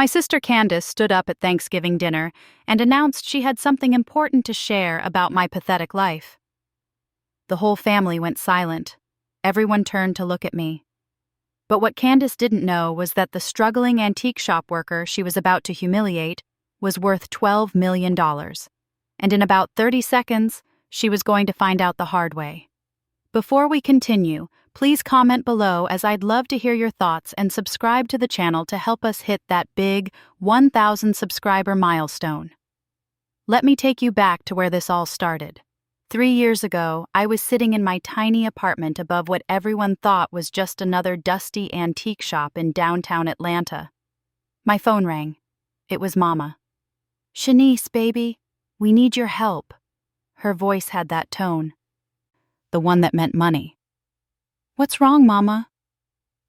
My sister Candace stood up at Thanksgiving dinner and announced she had something important to share about my pathetic life. The whole family went silent. Everyone turned to look at me. But what Candace didn't know was that the struggling antique shop worker she was about to humiliate was worth $12 million. And in about 30 seconds, she was going to find out the hard way. Before we continue, please comment below as I'd love to hear your thoughts and subscribe to the channel to help us hit that big 1,000 subscriber milestone. Let me take you back to where this all started. 3 years ago, I was sitting in my tiny apartment above what everyone thought was just another dusty antique shop in downtown Atlanta. My phone rang. It was Mama. "Shanice, baby, we need your help." Her voice had that tone. The one that meant money. "What's wrong, Mama?"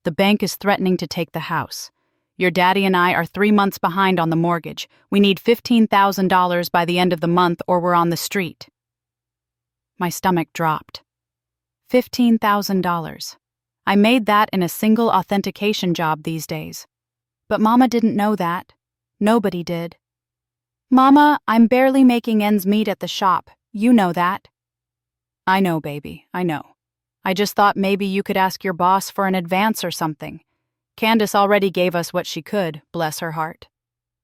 "The bank is threatening to take the house. Your daddy and I are 3 months behind on the mortgage. We need $15,000 by the end of the month or we're on the street." My stomach dropped. $15,000. I made that in a single authentication job these days. But Mama didn't know that. Nobody did. "Mama, I'm barely making ends meet at the shop. You know that." "I know, baby, I know. I just thought maybe you could ask your boss for an advance or something. Candace already gave us what she could, bless her heart.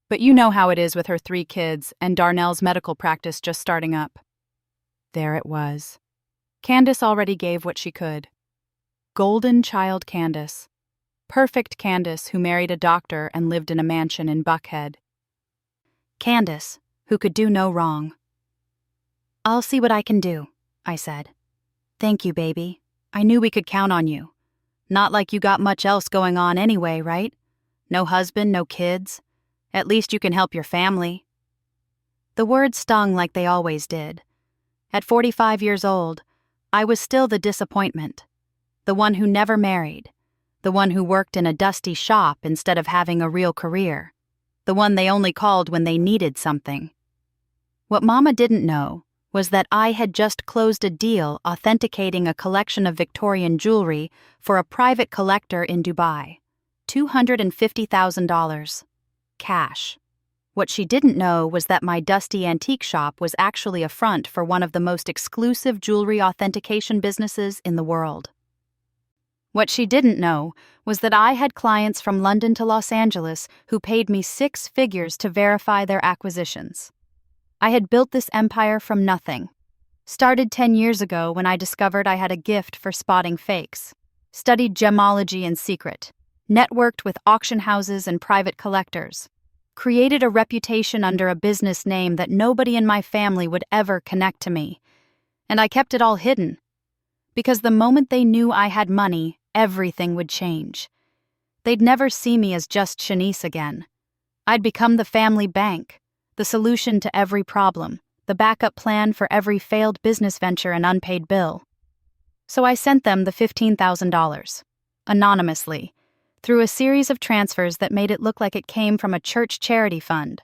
But you know how it is with her 3 kids and Darnell's medical practice just starting up." There it was. Candace already gave what she could. Golden child Candace. Perfect Candace who married a doctor and lived in a mansion in Buckhead. Candace, who could do no wrong. "I'll see what I can do," I said. "Thank you, baby. I knew we could count on you. Not like you got much else going on anyway, right? No husband, no kids. At least you can help your family." The words stung like they always did. At 45 years old, I was still the disappointment. The one who never married. The one who worked in a dusty shop instead of having a real career. The one they only called when they needed something. What Mama didn't know was that I had just closed a deal authenticating a collection of Victorian jewelry for a private collector in Dubai. $250,000. Cash. What she didn't know was that my dusty antique shop was actually a front for one of the most exclusive jewelry authentication businesses in the world. What she didn't know was that I had clients from London to Los Angeles who paid me 6 figures to verify their acquisitions. I had built this empire from nothing. Started 10 years ago when I discovered I had a gift for spotting fakes. Studied gemology in secret. Networked with auction houses and private collectors. Created a reputation under a business name that nobody in my family would ever connect to me. And I kept it all hidden. Because the moment they knew I had money, everything would change. They'd never see me as just Shanice again. I'd become the family bank, the solution to every problem, the backup plan for every failed business venture and unpaid bill. So I sent them the $15,000, anonymously, through a series of transfers that made it look like it came from a church charity fund.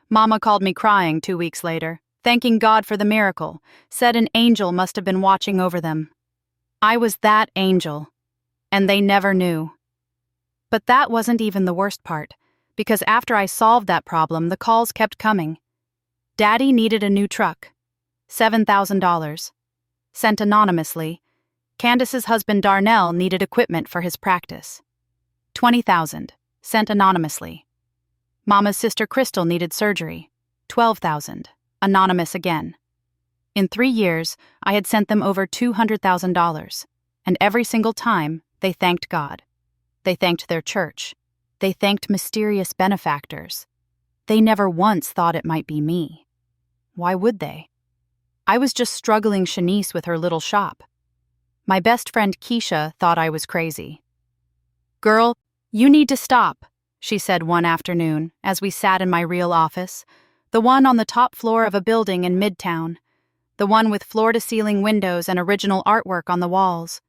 Mama called me crying 2 weeks later, thanking God for the miracle, said an angel must have been watching over them. I was that angel, and they never knew. But that wasn't even the worst part, because after I solved that problem, the calls kept coming. Daddy needed a new truck. $7,000. Sent anonymously. Candace's husband Darnell needed equipment for his practice. $20,000. Sent anonymously. Mama's sister Crystal needed surgery. $12,000. Anonymous again. In 3 years, I had sent them over $200,000, and every single time, they thanked God. They thanked their church. They thanked mysterious benefactors. They never once thought it might be me. Why would they? I was just struggling Shanice with her little shop. My best friend Keisha thought I was crazy. "Girl, you need to stop," she said one afternoon as we sat in my real office, the one on the top floor of a building in Midtown, the one with floor-to-ceiling windows and original artwork on the walls.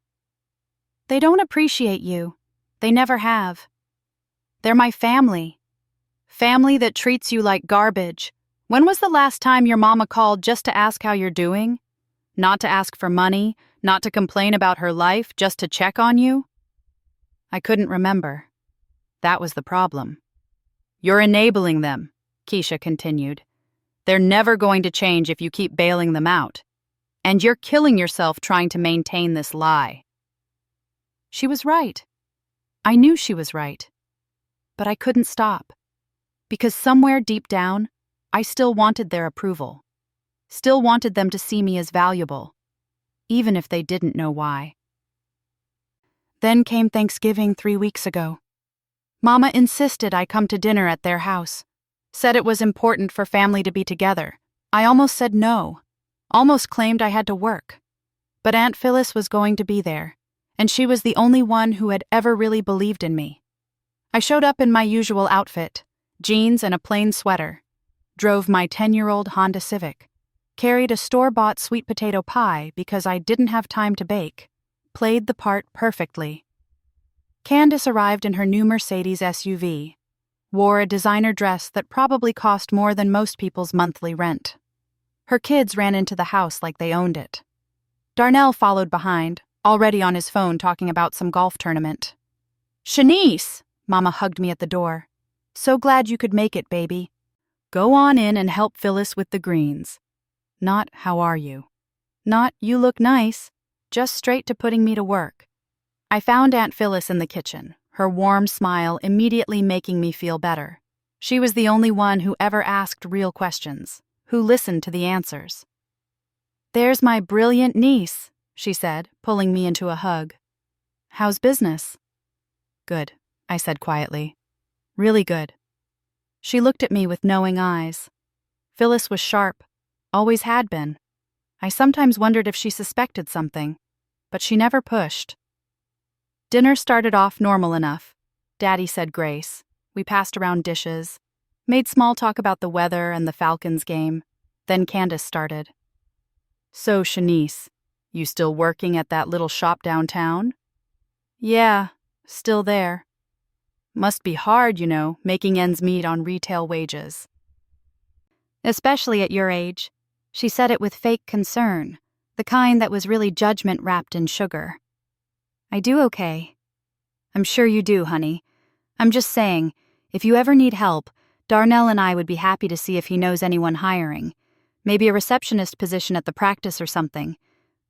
"They don't appreciate you. They never have. They're my family. Family that treats you like garbage. When was the last time your mama called just to ask how you're doing? Not to ask for money, not to complain about her life, just to check on you?" I couldn't remember. That was the problem. You're enabling them, Keisha continued. They're never going to change if you keep bailing them out. And you're killing yourself trying to maintain this lie. She was right. I knew she was right. But I couldn't stop. Because somewhere deep down, I still wanted their approval. Still wanted them to see me as valuable, even if they didn't know why. Then came Thanksgiving 3 weeks ago. Mama insisted I come to dinner at their house. Said it was important for family to be together. I almost said no. Almost claimed I had to work. But Aunt Phyllis was going to be there, and she was the only one who had ever really believed in me. I showed up in my usual outfit, jeans and a plain sweater, drove my 10-year-old Honda Civic, carried a store-bought sweet potato pie because I didn't have time to bake, played the part perfectly. Candace arrived in her new Mercedes SUV, wore a designer dress that probably cost more than most people's monthly rent. Her kids ran into the house like they owned it. Darnell followed behind, already on his phone talking about some golf tournament. "Shanice!" Mama hugged me at the door. "So glad you could make it, baby. Go on in and help Phyllis with the greens." Not, "How are you?" Not, "You look nice." Just straight to putting me to work. I found Aunt Phyllis in the kitchen, her warm smile immediately making me feel better. She was the only one who ever asked real questions, who listened to the answers. "There's my brilliant niece," she said, pulling me into a hug. "How's business?" "Good," I said quietly. "Really good." She looked at me with knowing eyes. Phyllis was sharp, always had been. I sometimes wondered if she suspected something, but she never pushed. Dinner started off normal enough. Daddy said grace. We passed around dishes, made small talk about the weather and the Falcons game. Then Candace started. "So, Shanice, you still working at that little shop downtown?" "Yeah, still there." "Must be hard, making ends meet on retail wages." "Especially at your age." She said it with fake concern, the kind that was really judgment wrapped in sugar. "I do okay." "I'm sure you do, honey. I'm just saying, if you ever need help, Darnell and I would be happy to see if he knows anyone hiring. Maybe a receptionist position at the practice or something.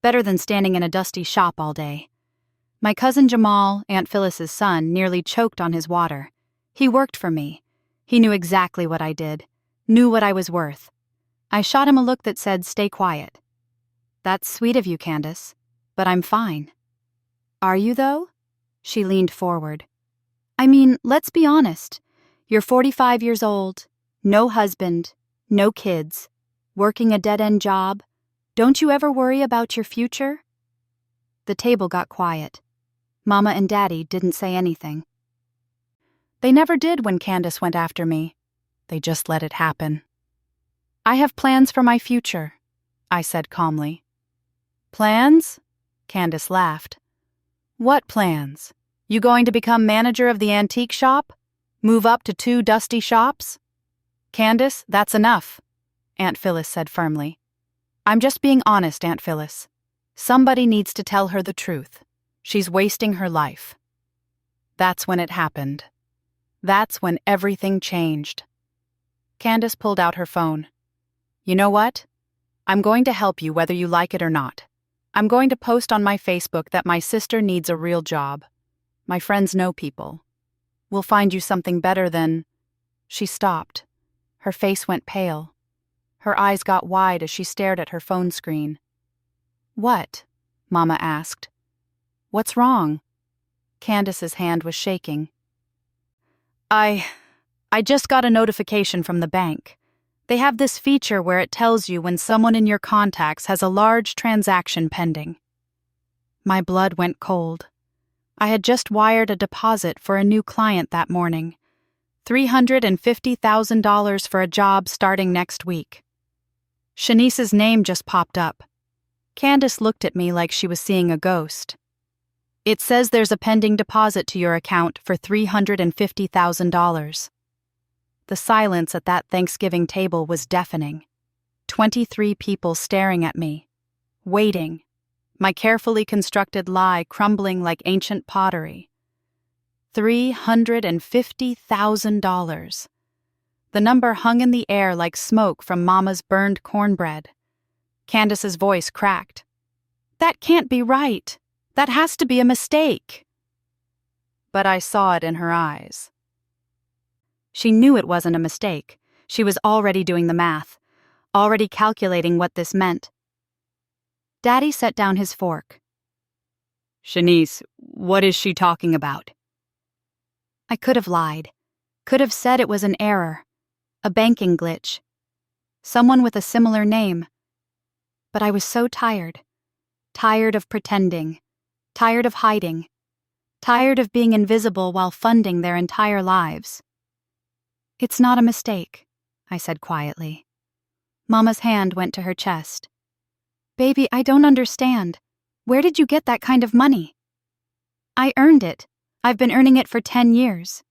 Better than standing in a dusty shop all day." My cousin Jamal, Aunt Phyllis's son, nearly choked on his water. He worked for me. He knew exactly what I did, knew what I was worth. I shot him a look that said, "Stay quiet." "That's sweet of you, Candace, but I'm fine." "Are you, though?" She leaned forward. "I mean, let's be honest. You're 45 years old, no husband, no kids, working a dead-end job. Don't you ever worry about your future?" The table got quiet. Mama and Daddy didn't say anything. They never did when Candace went after me. They just let it happen. "I have plans for my future," I said calmly. "Plans?" Candace laughed. "What plans? You going to become manager of the antique shop? Move up to 2 dusty shops?" "Candace, that's enough," Aunt Phyllis said firmly. "I'm just being honest, Aunt Phyllis. Somebody needs to tell her the truth. She's wasting her life." That's when it happened. That's when everything changed. Candace pulled out her phone. "You know what? I'm going to help you whether you like it or not. I'm going to post on my Facebook that my sister needs a real job. My friends know people. We'll find you something better than—" She stopped. Her face went pale. Her eyes got wide as she stared at her phone screen. "What?" Mama asked. "What's wrong?" Candace's hand was shaking. I just got a notification from the bank. They have this feature where it tells you when someone in your contacts has a large transaction pending." My blood went cold. I had just wired a deposit for a new client that morning. $350,000 for a job starting next week. Shanice's name just popped up. Candace looked at me like she was seeing a ghost. "It says there's a pending deposit to your account for $350,000. The silence at that Thanksgiving table was deafening. 23 people staring at me, waiting, my carefully constructed lie crumbling like ancient pottery. $350,000. The number hung in the air like smoke from Mama's burned cornbread. Candace's voice cracked. "That can't be right. That has to be a mistake." But I saw it in her eyes. She knew it wasn't a mistake. She was already doing the math, already calculating what this meant. Daddy set down his fork. "Shanice, what is she talking about?" I could have lied. Could have said it was an error. A banking glitch. Someone with a similar name. But I was so tired. Tired of pretending. Tired of hiding. Tired of being invisible while funding their entire lives. "It's not a mistake," I said quietly. Mama's hand went to her chest. "Baby, I don't understand. Where did you get that kind of money?" "I earned it. I've been earning it for 10 years.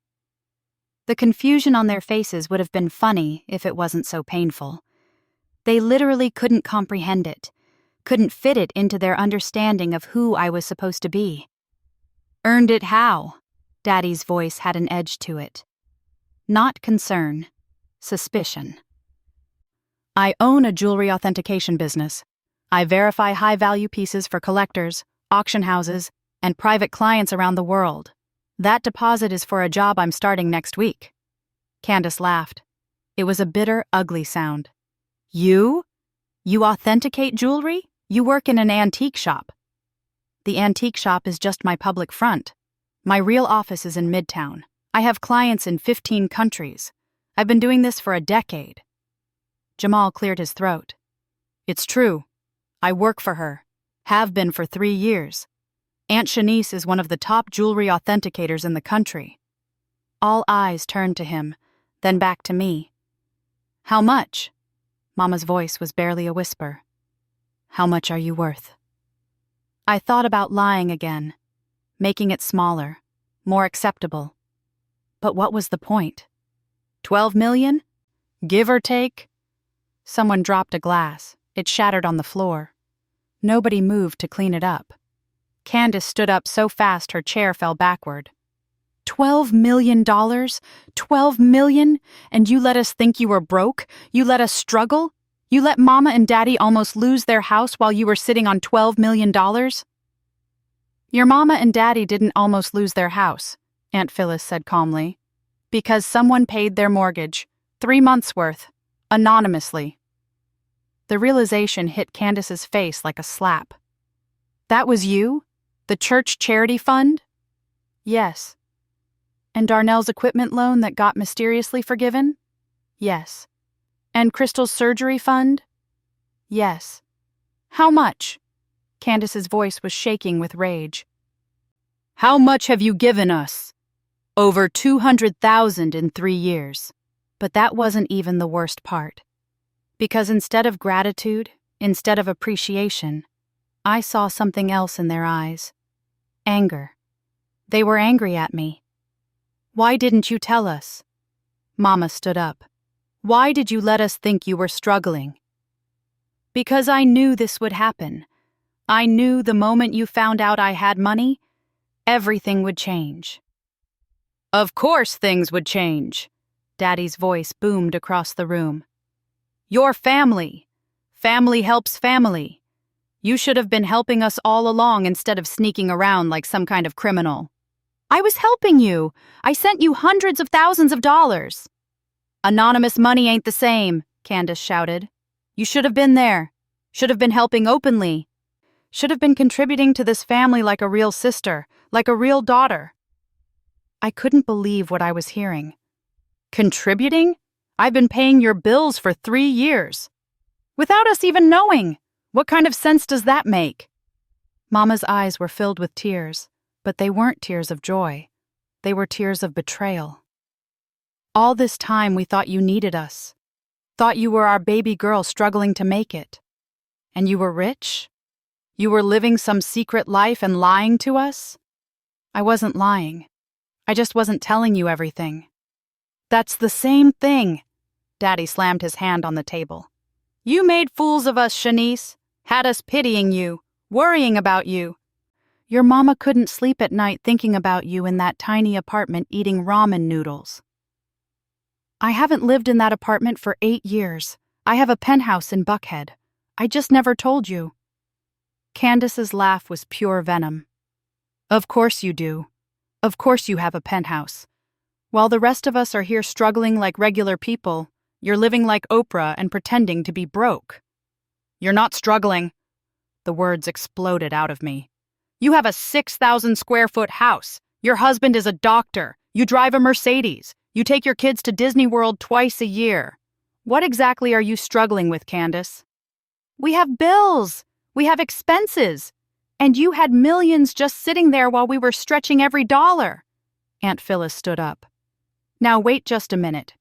The confusion on their faces would have been funny if it wasn't so painful. They literally couldn't comprehend it, couldn't fit it into their understanding of who I was supposed to be. "Earned it how?" Daddy's voice had an edge to it. Not concern, suspicion. "I own a jewelry authentication business. I verify high-value pieces for collectors, auction houses, and private clients around the world. That deposit is for a job I'm starting next week." Candace laughed. It was a bitter, ugly sound. "You? You authenticate jewelry? You work in an antique shop." "The antique shop is just my public front. My real office is in Midtown. I have clients in 15 countries. I've been doing this for a decade." Jamal cleared his throat. "It's true. I work for her. Have been for 3 years. Aunt Shanice is one of the top jewelry authenticators in the country." All eyes turned to him, then back to me. "How much?" Mama's voice was barely a whisper. "How much are you worth?" I thought about lying again, making it smaller, more acceptable. But what was the point? 12 million? Give or take? Someone dropped a glass. It shattered on the floor. Nobody moved to clean it up. Candace stood up so fast her chair fell backward. $12 million? 12 million? And you let us think you were broke? You let us struggle? You let Mama and Daddy almost lose their house while you were sitting on $12 million? "Your Mama and Daddy didn't almost lose their house," Aunt Phyllis said calmly, "because someone paid their mortgage, 3 months' worth, anonymously." The realization hit Candace's face like a slap. "That was you? The church charity fund?" "Yes." "And Darnell's equipment loan that got mysteriously forgiven?" "Yes." "And Crystal's surgery fund?" "Yes." "How much?" Candace's voice was shaking with rage. "How much have you given us?" "Over 200,000 in 3 years." But that wasn't even the worst part. Because instead of gratitude, instead of appreciation, I saw something else in their eyes. Anger. They were angry at me. "Why didn't you tell us?" Mama stood up. "Why did you let us think you were struggling?" "Because I knew this would happen. I knew the moment you found out I had money, everything would change." "Of course things would change," Daddy's voice boomed across the room. "Your family. Family helps family. You should have been helping us all along instead of sneaking around like some kind of criminal." "I was helping you. I sent you hundreds of thousands of dollars." "Anonymous money ain't the same," Candace shouted. "You should have been there. Should have been helping openly. Should have been contributing to this family like a real sister, like a real daughter." I couldn't believe what I was hearing. "Contributing? I've been paying your bills for 3 years. Without us even knowing. What kind of sense does that make?" Mama's eyes were filled with tears, but they weren't tears of joy. They were tears of betrayal. "All this time we thought you needed us. Thought you were our baby girl struggling to make it. And you were rich? You were living some secret life and lying to us?" "I wasn't lying. I just wasn't telling you everything." "That's the same thing." Daddy slammed his hand on the table. "You made fools of us, Shanice. Had us pitying you, worrying about you. Your mama couldn't sleep at night thinking about you in that tiny apartment eating ramen noodles." I haven't lived in that apartment for 8 years. I have a penthouse in Buckhead. I just never told you. Candace's laugh was pure venom. Of course you do. Of course you have a penthouse. While the rest of us are here struggling like regular people, you're living like Oprah and pretending to be broke. You're not struggling. The words exploded out of me. You have a 6,000 square foot house. Your husband is a doctor. You drive a Mercedes. You take your kids to Disney World twice a year. What exactly are you struggling with, Candace? We have bills. We have expenses. And you had millions just sitting there while we were stretching every dollar. Aunt Phyllis stood up. Now wait just a minute.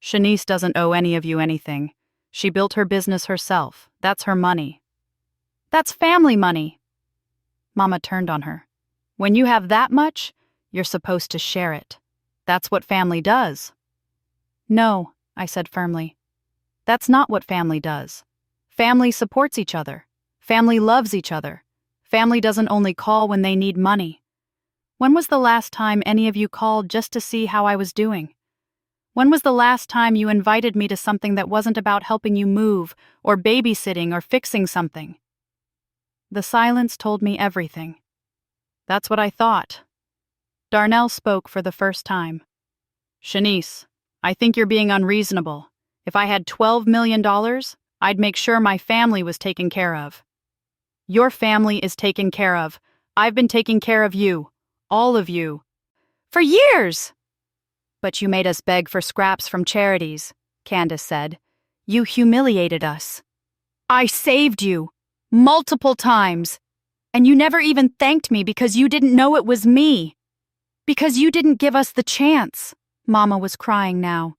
Shanice doesn't owe any of you anything. She built her business herself. That's her money. That's family money. Mama turned on her. When you have that much, you're supposed to share it. That's what family does. No, I said firmly. That's not what family does. Family supports each other. Family loves each other. Family doesn't only call when they need money. When was the last time any of you called just to see how I was doing? When was the last time you invited me to something that wasn't about helping you move, or babysitting, or fixing something? The silence told me everything. That's what I thought. Darnell spoke for the first time. Shanice, I think you're being unreasonable. If I had $12 million, I'd make sure my family was taken care of. Your family is taken care of. I've been taking care of you. All of you. For years! But you made us beg for scraps from charities, Candace said. You humiliated us. I saved you. Multiple times. And you never even thanked me because you didn't know it was me. Because you didn't give us the chance. Mama was crying now.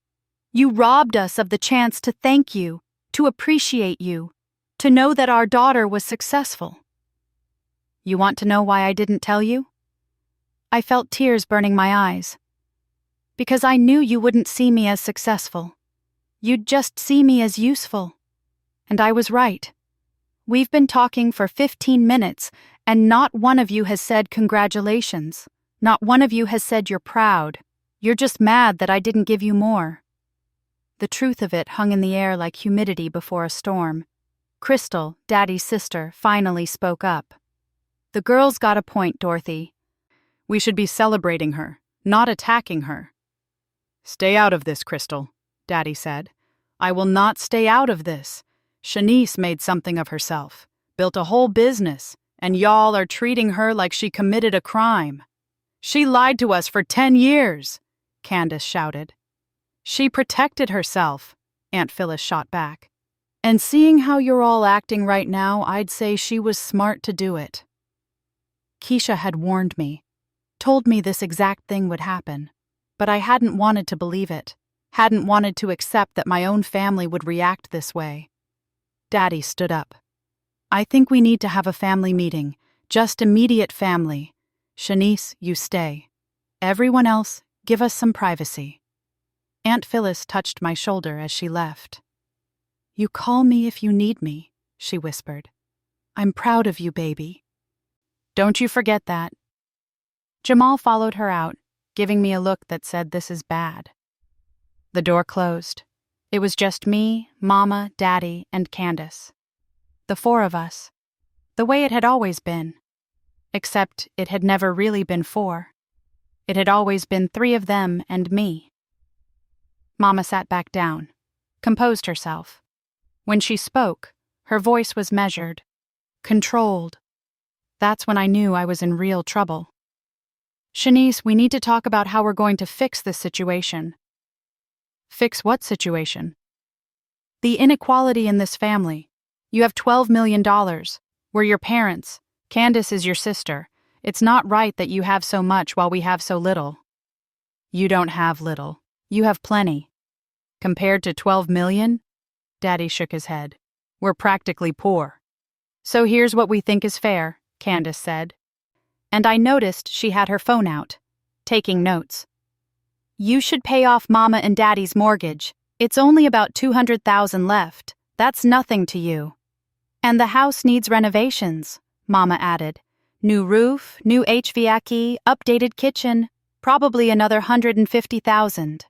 You robbed us of the chance to thank you, to appreciate you, to know that our daughter was successful. You want to know why I didn't tell you? I felt tears burning my eyes. Because I knew you wouldn't see me as successful. You'd just see me as useful. And I was right. We've been talking for 15 minutes, and not one of you has said congratulations. Not one of you has said you're proud. You're just mad that I didn't give you more. The truth of it hung in the air like humidity before a storm. Crystal, Daddy's sister, finally spoke up. The girl's got a point, Dorothy. We should be celebrating her, not attacking her. Stay out of this, Crystal, Daddy said. I will not stay out of this. Shanice made something of herself, built a whole business, and y'all are treating her like she committed a crime. She lied to us for 10 years, Candace shouted. She protected herself, Aunt Phyllis shot back. And seeing how you're all acting right now, I'd say she was smart to do it. Keisha had warned me, told me this exact thing would happen, but I hadn't wanted to believe it, hadn't wanted to accept that my own family would react this way. Daddy stood up. I think we need to have a family meeting, just immediate family. Shanice, you stay. Everyone else, give us some privacy. Aunt Phyllis touched my shoulder as she left. You call me if you need me, she whispered. I'm proud of you, baby. Don't you forget that. Jamal followed her out, giving me a look that said this is bad. The door closed. It was just me, Mama, Daddy, and Candace. The 4 of us. The way it had always been. Except it had never really been 4. It had always been 3 of them and me. Mama sat back down, composed herself. When she spoke, her voice was measured, controlled. That's when I knew I was in real trouble. Shanice, we need to talk about how we're going to fix this situation. Fix what situation? The inequality in this family. You have $12 million. We're your parents. Candace is your sister. It's not right that you have so much while we have so little. You don't have little. You have plenty. Compared to 12 million? Daddy shook his head. We're practically poor. So here's what we think is fair, Candace said. And I noticed she had her phone out, taking notes. You should pay off Mama and Daddy's mortgage. It's only about $200,000 left. That's nothing to you. And the house needs renovations, Mama added. New roof, new HVAC, updated kitchen, probably another $150,000.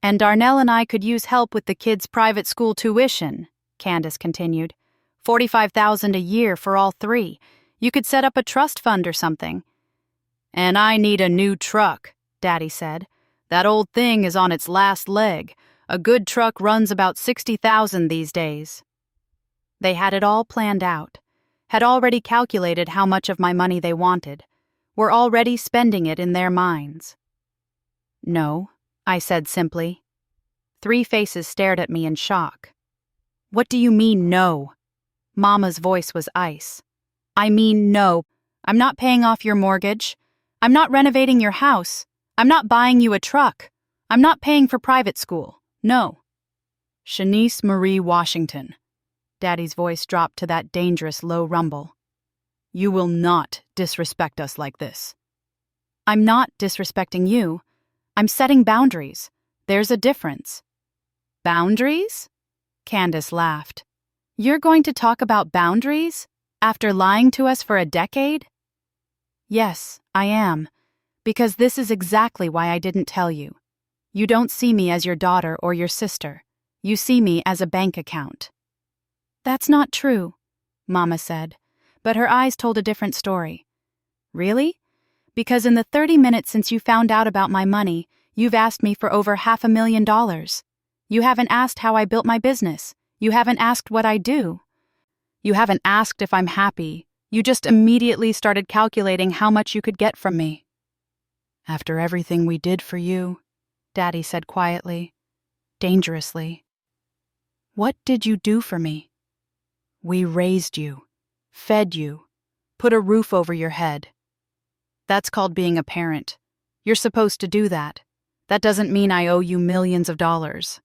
And Darnell and I could use help with the kids' private school tuition, Candace continued. $45,000 a year for all three. You could set up a trust fund or something. And I need a new truck, Daddy said. That old thing is on its last leg. A good truck runs about $60,000 these days. They had it all planned out, had already calculated how much of my money they wanted, were already spending it in their minds. No, I said simply. Three faces stared at me in shock. What do you mean, no? Mama's voice was ice. I mean, no. I'm not paying off your mortgage. I'm not renovating your house. I'm not buying you a truck. I'm not paying for private school. No. Shanice Marie Washington. Daddy's voice dropped to that dangerous low rumble. You will not disrespect us like this. I'm not disrespecting you. I'm setting boundaries. There's a difference. Boundaries? Candace laughed. You're going to talk about boundaries? After lying to us for a decade? Yes, I am. Because this is exactly why I didn't tell you. You don't see me as your daughter or your sister. You see me as a bank account. That's not true, Mama said, but her eyes told a different story. Really? Because in the 30 minutes since you found out about my money, you've asked me for over $500,000. You haven't asked how I built my business. You haven't asked what I do. You haven't asked if I'm happy. You just immediately started calculating how much you could get from me. After everything we did for you, Daddy said quietly, dangerously. What did you do for me? We raised you, fed you, put a roof over your head. That's called being a parent. You're supposed to do that. That doesn't mean I owe you millions of dollars.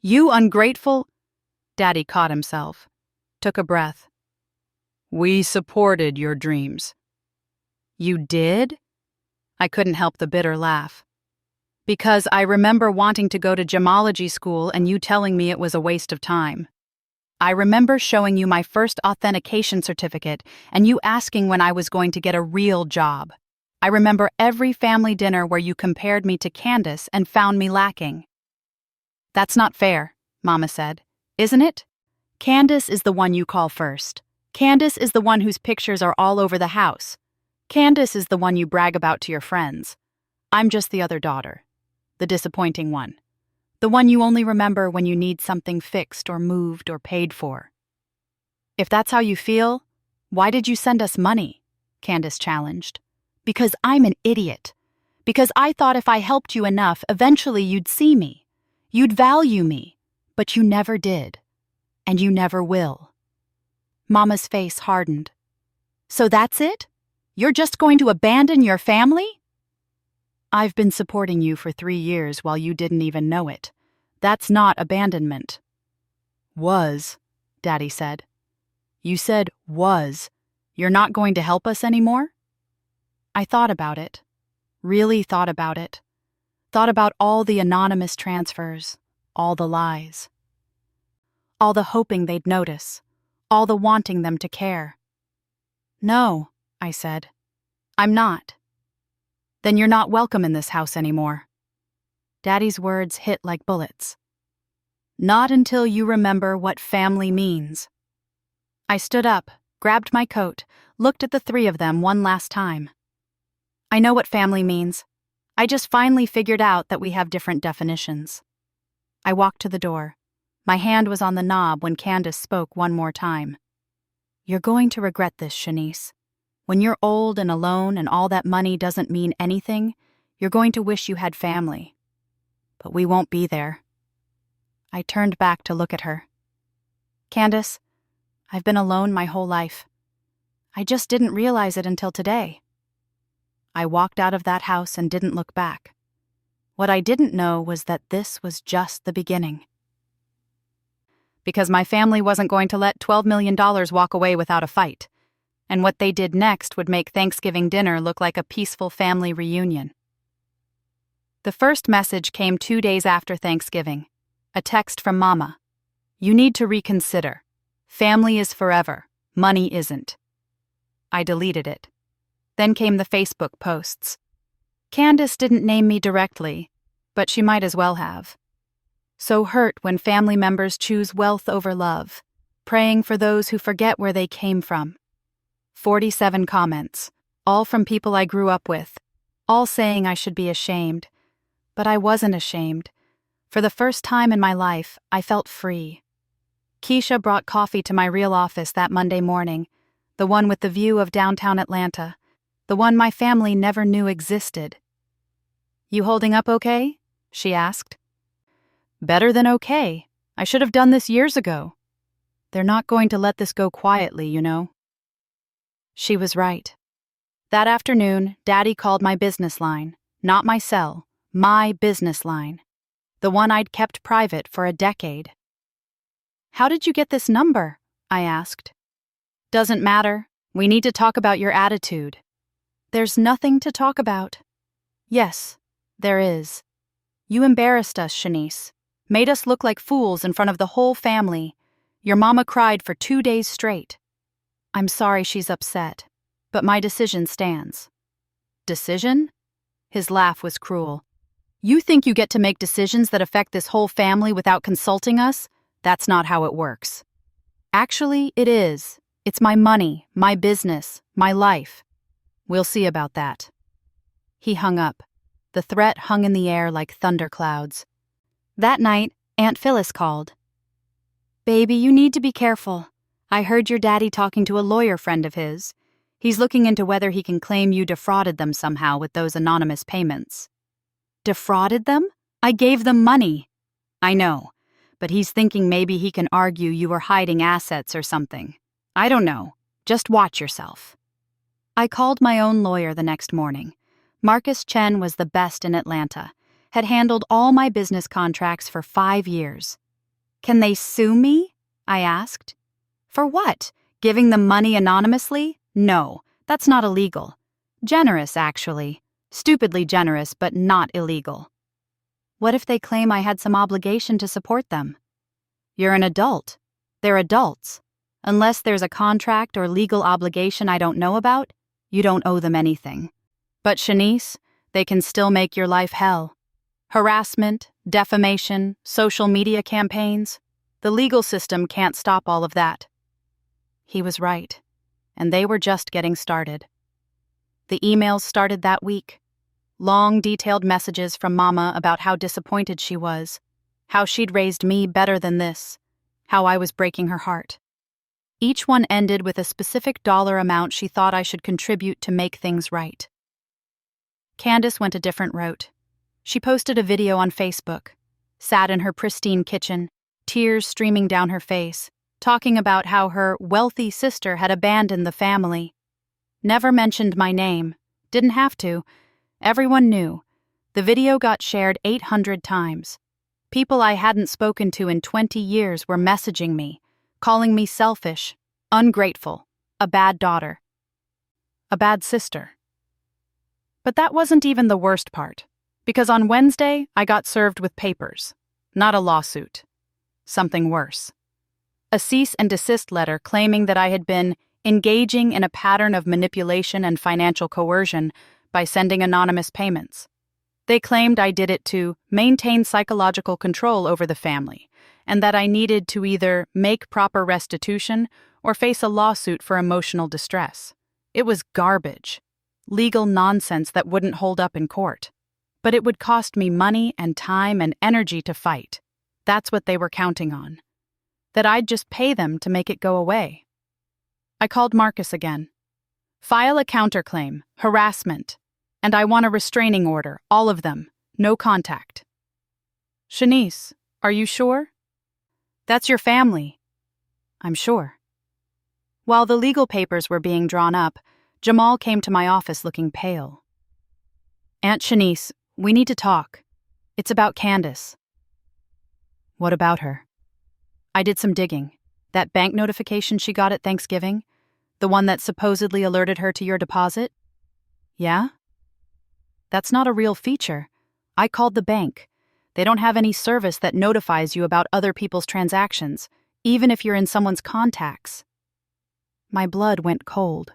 You ungrateful? Daddy caught himself, took a breath. We supported your dreams. You did? I couldn't help the bitter laugh. Because I remember wanting to go to gemology school and you telling me it was a waste of time. I remember showing you my first authentication certificate and you asking when I was going to get a real job. I remember every family dinner where you compared me to Candace and found me lacking. That's not fair, Mama said. Isn't it? Candace is the one you call first. Candace is the one whose pictures are all over the house. Candace is the one you brag about to your friends. I'm just the other daughter, the disappointing one, the one you only remember when you need something fixed or moved or paid for. If that's how you feel, why did you send us money? Candace challenged. Because I'm an idiot. Because I thought if I helped you enough, eventually you'd see me. You'd value me. But you never did. And you never will. Mama's face hardened. So that's it? You're just going to abandon your family? I've been supporting you for 3 years while you didn't even know it. That's not abandonment. Was, Daddy said. You said was. You're not going to help us anymore? I thought about it. Really thought about it. Thought about all the anonymous transfers, all the lies. All the hoping they'd notice, all the wanting them to care. No, I said. I'm not. Then you're not welcome in this house anymore. Daddy's words hit like bullets. Not until you remember what family means. I stood up, grabbed my coat, looked at the three of them one last time. I know what family means. I just finally figured out that we have different definitions. I walked to the door. My hand was on the knob when Candace spoke one more time. You're going to regret this, Shanice. When you're old and alone and all that money doesn't mean anything, you're going to wish you had family. But we won't be there. I turned back to look at her. Candace, I've been alone my whole life. I just didn't realize it until today. I walked out of that house and didn't look back. What I didn't know was that this was just the beginning. Because my family wasn't going to let $12 million walk away without a fight. And what they did next would make Thanksgiving dinner look like a peaceful family reunion. The first message came 2 days after Thanksgiving. A text from Mama. You need to reconsider. Family is forever. Money isn't. I deleted it. Then came the Facebook posts. Candace didn't name me directly, but she might as well have. So hurt when family members choose wealth over love, praying for those who forget where they came from. 47 comments, all from people I grew up with, all saying I should be ashamed. But I wasn't ashamed. For the first time in my life, I felt free. Keisha brought coffee to my real office that Monday morning, the one with the view of downtown Atlanta, the one my family never knew existed. "You holding up okay?" she asked. "Better than okay. I should have done this years ago. They're not going to let this go quietly, you know." She was right. That afternoon, Daddy called my business line, not my cell, my business line, the one I'd kept private for a decade. "How did you get this number?" I asked. "Doesn't matter. We need to talk about your attitude." "There's nothing to talk about." "Yes, there is. You embarrassed us, Shanice. Made us look like fools in front of the whole family. Your mama cried for 2 days straight. I'm sorry she's upset, but my decision stands." "Decision?" His laugh was cruel. "You think you get to make decisions that affect this whole family without consulting us? That's not how it works." "Actually, it is. It's my money, my business, my life. We'll see about that." He hung up. The threat hung in the air like thunderclouds. That night, Aunt Phyllis called. "Baby, you need to be careful. I heard your daddy talking to a lawyer friend of his. He's looking into whether he can claim you defrauded them somehow with those anonymous payments." "Defrauded them? I gave them money." "I know, but he's thinking maybe he can argue you were hiding assets or something. I don't know. Just watch yourself." I called my own lawyer the next morning. Marcus Chen was the best in Atlanta, had handled all my business contracts for 5 years. "Can they sue me?" I asked. "For what? Giving them money anonymously? No, that's not illegal. Generous, actually. Stupidly generous, but not illegal." "What if they claim I had some obligation to support them?" "You're an adult. They're adults. Unless there's a contract or legal obligation I don't know about, you don't owe them anything. But Shanice, they can still make your life hell. Harassment, defamation, social media campaigns. The legal system can't stop all of that." He was right, and they were just getting started. The emails started that week. Long, detailed messages from Mama about how disappointed she was, how she'd raised me better than this, how I was breaking her heart. Each one ended with a specific dollar amount she thought I should contribute to make things right. Candace went a different route. She posted a video on Facebook, sat in her pristine kitchen, tears streaming down her face, talking about how her wealthy sister had abandoned the family. Never mentioned my name. Didn't have to. Everyone knew. The video got shared 800 times. People I hadn't spoken to in 20 years were messaging me, calling me selfish, ungrateful, a bad daughter, a bad sister. But that wasn't even the worst part, because on Wednesday I got served with papers, not a lawsuit. Something worse. A cease and desist letter claiming that I had been engaging in a pattern of manipulation and financial coercion by sending anonymous payments. They claimed I did it to maintain psychological control over the family, and that I needed to either make proper restitution or face a lawsuit for emotional distress. It was garbage. Legal nonsense that wouldn't hold up in court. But it would cost me money and time and energy to fight. That's what they were counting on. That I'd just pay them to make it go away. I called Marcus again. "File a counterclaim, harassment, and I want a restraining order, all of them, no contact." "Shanice, are you sure?" "That's your family." "I'm sure." While the legal papers were being drawn up, Jamal came to my office looking pale. "Aunt Shanice, we need to talk. It's about Candace." "What about her?" I did some digging. That bank notification she got at Thanksgiving, the one that supposedly alerted her to your deposit? Yeah? That's not a real feature. I called the bank. They don't have any service that notifies you about other people's transactions, even if you're in someone's contacts. My blood went cold.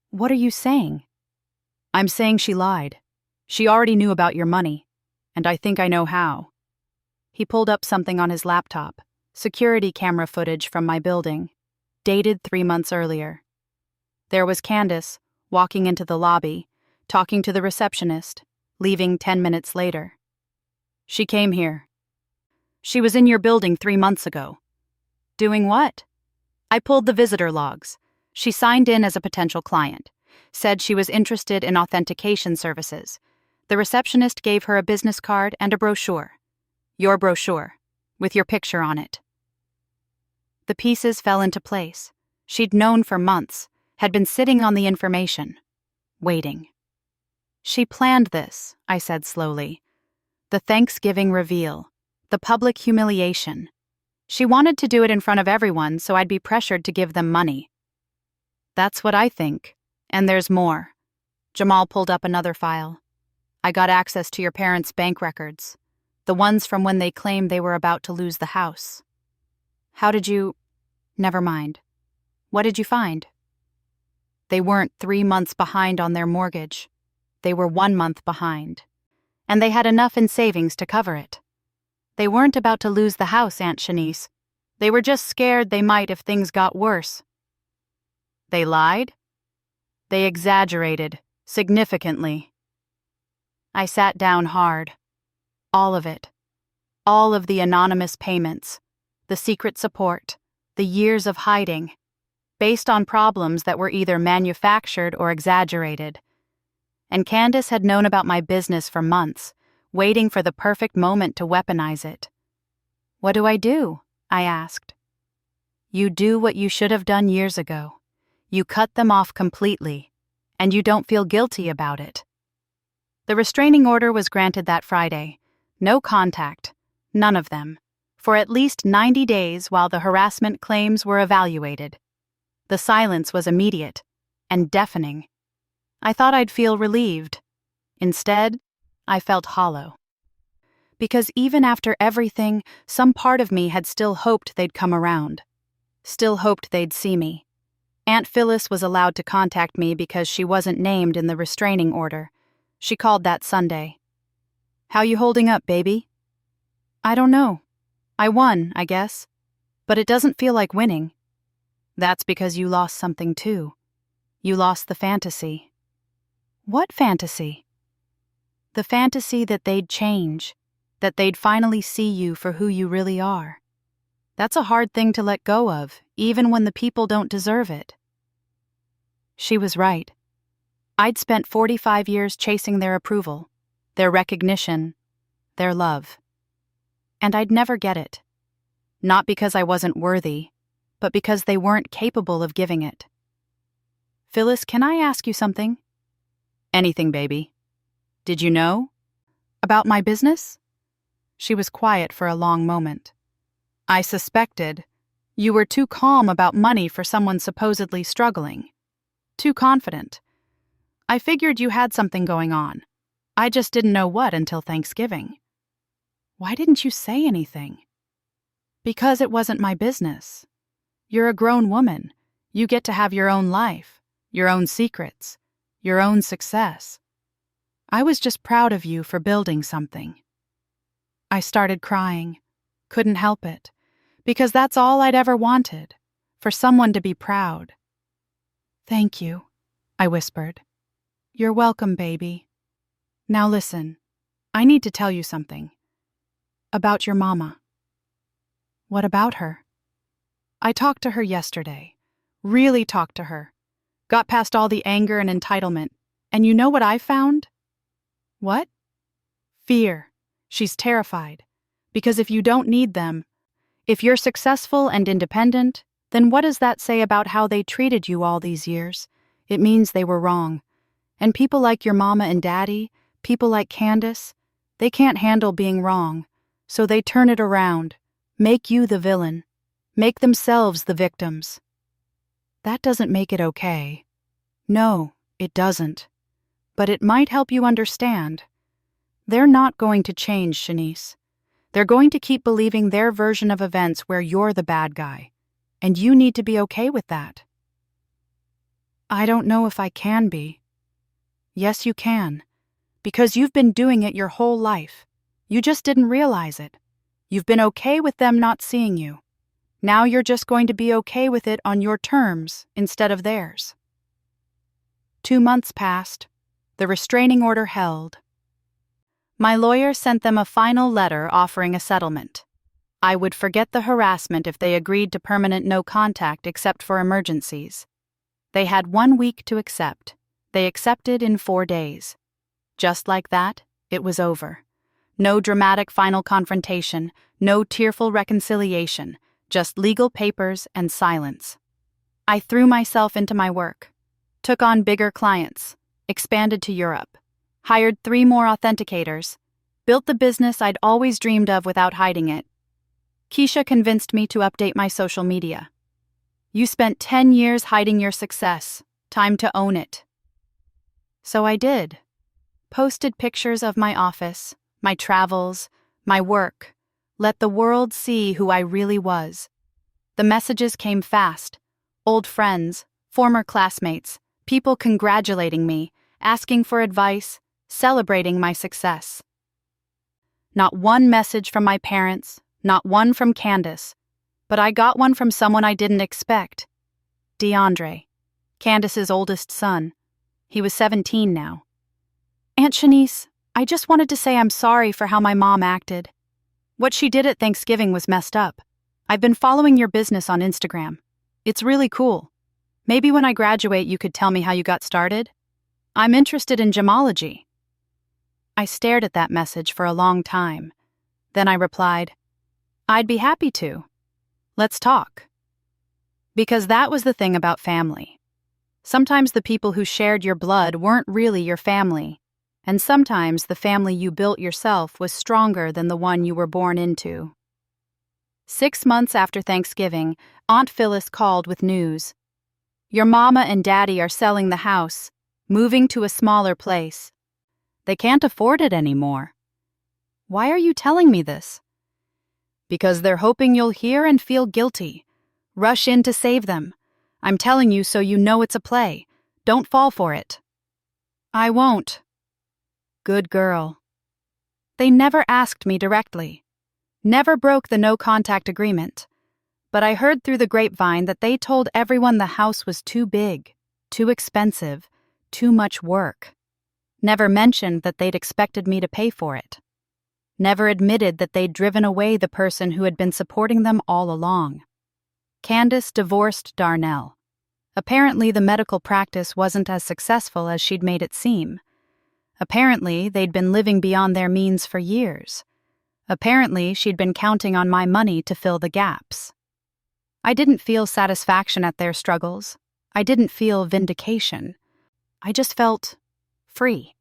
"What are you saying?" "I'm saying she lied. She already knew about your money. and I think I know how. He pulled up something on his laptop, security camera footage from my building, dated 3 months earlier. There was Candace, walking into the lobby, talking to the receptionist, leaving 10 minutes later. She came here. She was in your building 3 months ago. Doing what? I pulled the visitor logs. She signed in as a potential client, said she was interested in authentication services. The receptionist gave her a business card and a brochure. Your brochure, with your picture on it. The pieces fell into place. She'd known for months, had been sitting on the information, waiting. She planned this, I said slowly. The Thanksgiving reveal, the public humiliation. She wanted to do it in front of everyone so I'd be pressured to give them money. That's what I think, and there's more. Jamal pulled up another file. I got access to your parents' bank records, the ones from when they claimed they were about to lose the house. How did you... Never mind. What did you find? They weren't 3 months behind on their mortgage. They were 1 month behind. And they had enough in savings to cover it. They weren't about to lose the house, Aunt Shanice. They were just scared they might if things got worse. They lied? They exaggerated, significantly. I sat down hard. All of it. All of the anonymous payments, the secret support, the years of hiding, based on problems that were either manufactured or exaggerated. And Candace had known about my business for months, waiting for the perfect moment to weaponize it. What do I do? I asked. You do what you should have done years ago. You cut them off completely, and you don't feel guilty about it. The restraining order was granted that Friday. No contact, none of them, for at least 90 days while the harassment claims were evaluated. The silence was immediate and deafening. I thought I'd feel relieved. Instead, I felt hollow. Because even after everything, some part of me had still hoped they'd come around. Still hoped they'd see me. Aunt Phyllis was allowed to contact me because she wasn't named in the restraining order. She called that Sunday. How you holding up, baby? I don't know. I won, I guess. But it doesn't feel like winning. That's because you lost something too. You lost the fantasy. What fantasy? The fantasy that they'd change, that they'd finally see you for who you really are. That's a hard thing to let go of, even when the people don't deserve it. She was right. I'd spent 45 years chasing their approval, their recognition, their love. And I'd never get it. Not because I wasn't worthy, but because they weren't capable of giving it. Phyllis, can I ask you something? Anything, baby. Did you know? About my business? She was quiet for a long moment. I suspected. You were too calm about money for someone supposedly struggling. Too confident. I figured you had something going on. I just didn't know what until Thanksgiving. Why didn't you say anything? Because it wasn't my business. You're a grown woman. You get to have your own life, your own secrets, your own success. I was just proud of you for building something. I started crying. Couldn't help it. Because that's all I'd ever wanted, for someone to be proud. Thank you, I whispered. You're welcome, baby. Now listen, I need to tell you something. About your mama. What about her? I talked to her yesterday. Really talked to her. Got past all the anger and entitlement. And you know what I found? What? Fear. She's terrified. Because if you don't need them, if you're successful and independent, then what does that say about how they treated you all these years? It means they were wrong. And people like your mama and daddy, people like Candace, they can't handle being wrong. So they turn it around, make you the villain, make themselves the victims. That doesn't make it okay. No, it doesn't. But it might help you understand. They're not going to change, Shanice. They're going to keep believing their version of events where you're the bad guy, and you need to be okay with that. I don't know if I can be. Yes, you can, because you've been doing it your whole life. You just didn't realize it. You've been okay with them not seeing you. Now you're just going to be okay with it on your terms instead of theirs." 2 months passed. The restraining order held. My lawyer sent them a final letter offering a settlement. I would forget the harassment if they agreed to permanent no contact except for emergencies. They had 1 week to accept. They accepted in 4 days. Just like that, it was over. No dramatic final confrontation, no tearful reconciliation, just legal papers and silence. I threw myself into my work, took on bigger clients, expanded to Europe, hired 3 more authenticators, built the business I'd always dreamed of without hiding it. Keisha convinced me to update my social media. "You spent 10 years hiding your success. Time to own it." So I did. Posted pictures of my office, my travels, my work. Let the world see who I really was. The messages came fast. Old friends, former classmates, people congratulating me, asking for advice, celebrating my success. Not one message from my parents, not one from Candace, but I got one from someone I didn't expect. DeAndre, Candace's oldest son. He was 17 now. "Aunt Shanice, I just wanted to say I'm sorry for how my mom acted. What she did at Thanksgiving was messed up. I've been following your business on Instagram. It's really cool. Maybe when I graduate you could tell me how you got started. I'm interested in gemology." I stared at that message for a long time. Then I replied, "I'd be happy to. Let's talk." Because that was the thing about family. Sometimes the people who shared your blood weren't really your family, and sometimes the family you built yourself was stronger than the one you were born into. 6 months after Thanksgiving, Aunt Phyllis called with news. "Your mama and daddy are selling the house, moving to a smaller place. They can't afford it anymore." "Why are you telling me this?" "Because they're hoping you'll hear and feel guilty. Rush in to save them. I'm telling you so you know it's a play. Don't fall for it." "I won't." Good girl. They never asked me directly. Never broke the no-contact agreement. But I heard through the grapevine that they told everyone the house was too big, too expensive, too much work. Never mentioned that they'd expected me to pay for it. Never admitted that they'd driven away the person who had been supporting them all along. Candace divorced Darnell. Apparently the medical practice wasn't as successful as she'd made it seem. Apparently they'd been living beyond their means for years. Apparently she'd been counting on my money to fill the gaps. I didn't feel satisfaction at their struggles. I didn't feel vindication. I just felt free.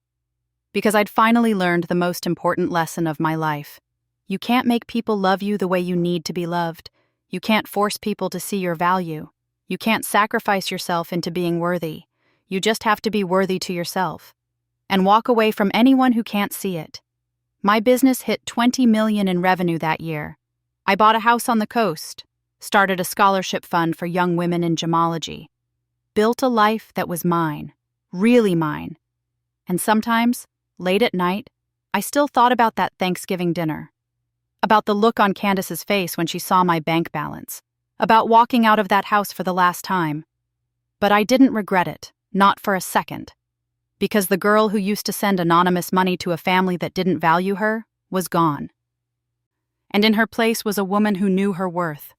Because I'd finally learned the most important lesson of my life. You can't make people love you the way you need to be loved. You can't force people to see your value. You can't sacrifice yourself into being worthy. You just have to be worthy to yourself. And walk away from anyone who can't see it. My business hit $20 million in revenue that year. I bought a house on the coast, started a scholarship fund for young women in gemology, built a life that was mine, really mine. And sometimes, late at night, I still thought about that Thanksgiving dinner, about the look on Candace's face when she saw my bank balance, about walking out of that house for the last time. But I didn't regret it, not for a second. Because the girl who used to send anonymous money to a family that didn't value her was gone. And in her place was a woman who knew her worth,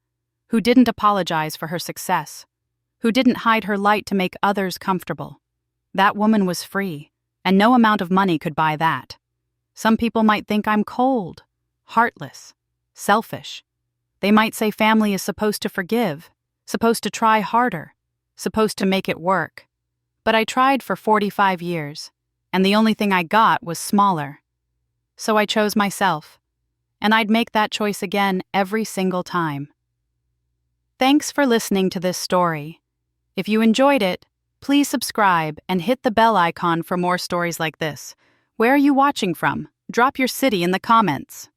who didn't apologize for her success, who didn't hide her light to make others comfortable. That woman was free, and no amount of money could buy that. Some people might think I'm cold, heartless, selfish. They might say family is supposed to forgive, supposed to try harder, supposed to make it work. But I tried for 45 years, and the only thing I got was smaller. So I chose myself, and I'd make that choice again every single time. Thanks for listening to this story. If you enjoyed it, please subscribe and hit the bell icon for more stories like this. Where are you watching from? Drop your city in the comments.